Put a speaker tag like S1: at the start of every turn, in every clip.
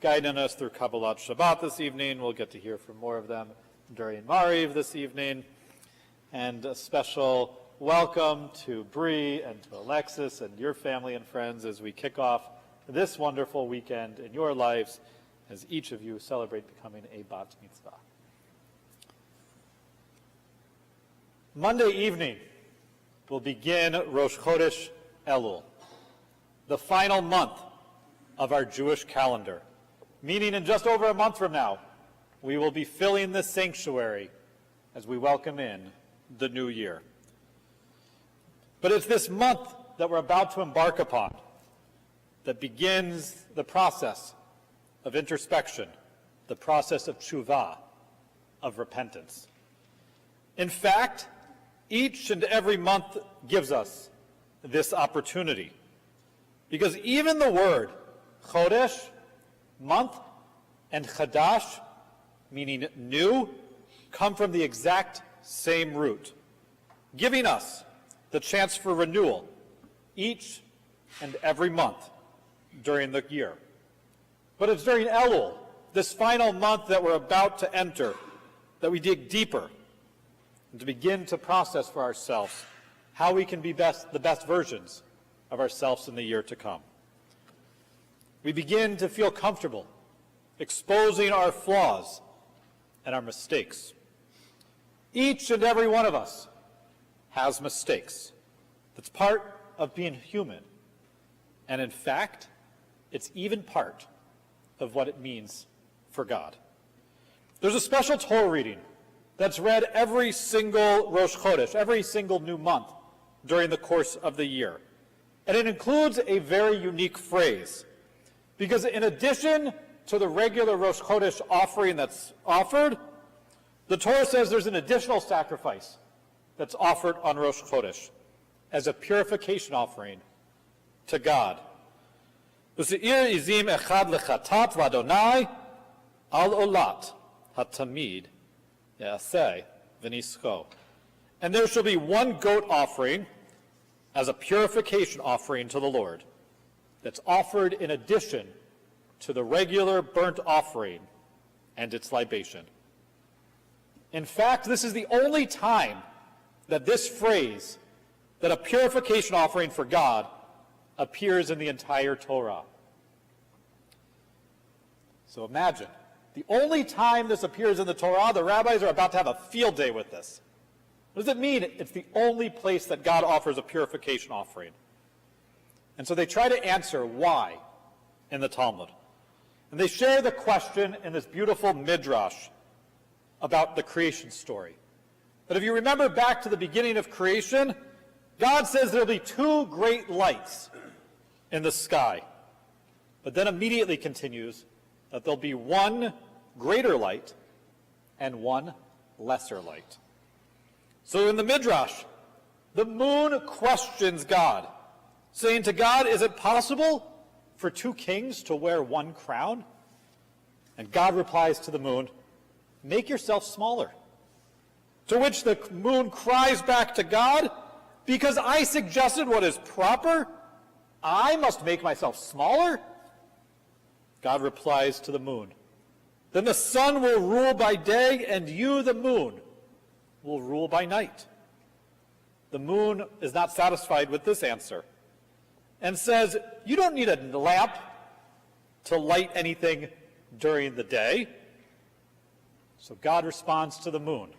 S1: guiding us through Kabbalat Shabbat this evening. We'll get to hear from more of them during Mariv this evening. And a special welcome to Bree and to Alexis and your family and friends as we kick off this wonderful weekend in your lives as each of you celebrate becoming a bat mitzvah. Monday evening will begin Rosh Chodesh Elul, the final month of our Jewish calendar. Meaning in just over a month from now, we will be filling the sanctuary as we welcome in the new year. But it's this month that we're about to embark upon that begins the process of introspection, the process of tshuva, of repentance. In fact, each and every month gives us this opportunity. Because even the word Chodesh, month, and Chadash, meaning new, come from the exact same root, giving us the chance for renewal each and every month during the year. But it's during Elul, this final month that we're about to enter, that we dig deeper and to begin to process for ourselves how we can be the best versions of ourselves in the year to come. We begin to feel comfortable exposing our flaws and our mistakes. Each and every one of us has mistakes. That's part of being human. And in fact, it's even part of what it means for God. There's a special Torah reading that's read every single Rosh Chodesh, every single new month during the course of the year. And it includes a very unique phrase. Because in addition to the regular Rosh Chodesh offering that's offered, the Torah says there's an additional sacrifice that's offered on Rosh Chodesh as a purification offering to God. Useir izim echad lechatat v'Adonai al olat hatamid ye'aseh v'nischo. And there shall be one goat offering as a purification offering to the Lord that's offered in addition to the regular burnt offering and its libation. In fact, this is the only time that this phrase, that a purification offering for God, appears in the entire Torah. So imagine, the only time this appears in the Torah, the rabbis are about to have a field day with this. What does it mean? It's the only place that God offers a purification offering. And so they try to answer why in the Talmud. And they share the question in this beautiful midrash about the creation story. But if you remember back to the beginning of creation, God says there'll be two great lights in the sky. But then immediately continues that there'll be one greater light and one lesser light. So in the midrash, the moon questions God, saying to God, is it possible for two kings to wear one crown? And God replies to the moon, make yourself smaller. To which the moon cries back to God, because I suggested what is proper, I must make myself smaller? God replies to the moon, then the sun will rule by day, and you, the moon, will rule by night. The moon is not satisfied with this answer and says, you don't need a lamp to light anything during the day. So God responds to the moon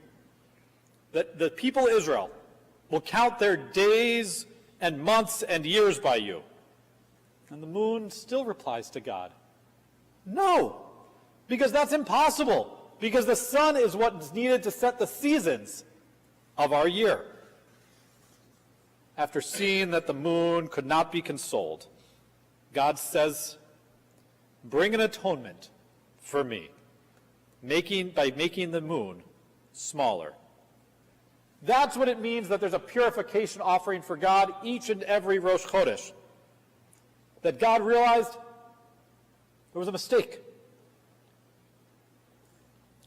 S1: that the people of Israel will count their days and months and years by you. And the moon still replies to God, no, because that's impossible, because the sun is what's needed to set the seasons of our year. After seeing that the moon could not be consoled, God says, bring an atonement for me, by making the moon smaller. That's what it means that there's a purification offering for God each and every Rosh Chodesh. That God realized there was a mistake.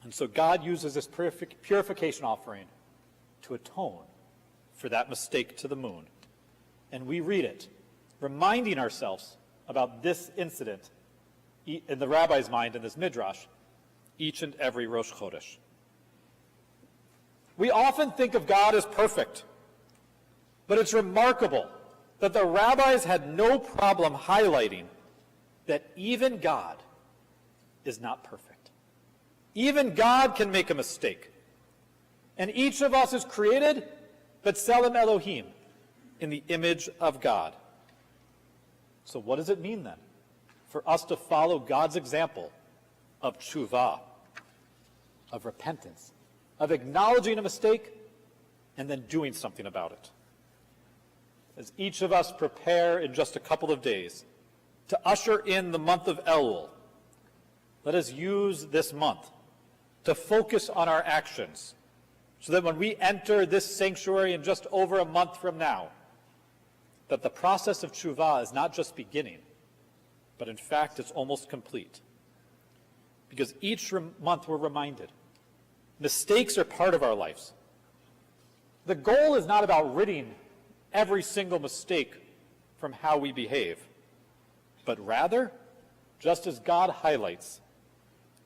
S1: And so God uses this purification offering to atone for that mistake to the moon. And we read it, reminding ourselves about this incident in the rabbi's mind in this midrash, each and every Rosh Chodesh. We often think of God as perfect, but it's remarkable that the rabbis had no problem highlighting that even God is not perfect. Even God can make a mistake. And each of us is created, B'Tselem Elohim, in the image of God. So what does it mean then for us to follow God's example of tshuva, of repentance, of acknowledging a mistake and then doing something about it? As each of us prepare in just a couple of days to usher in the month of Elul, let us use this month to focus on our actions so that when we enter this sanctuary in just over a month from now, that the process of tshuva is not just beginning, but in fact it's almost complete. Because each month we're reminded, mistakes are part of our lives. The goal is not about ridding every single mistake from how we behave, but rather, just as God highlights,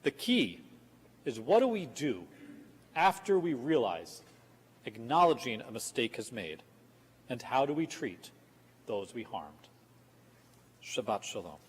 S1: the key is what do we do after we realize acknowledging a mistake is made, and how do we treat those we harmed? Shabbat Shalom.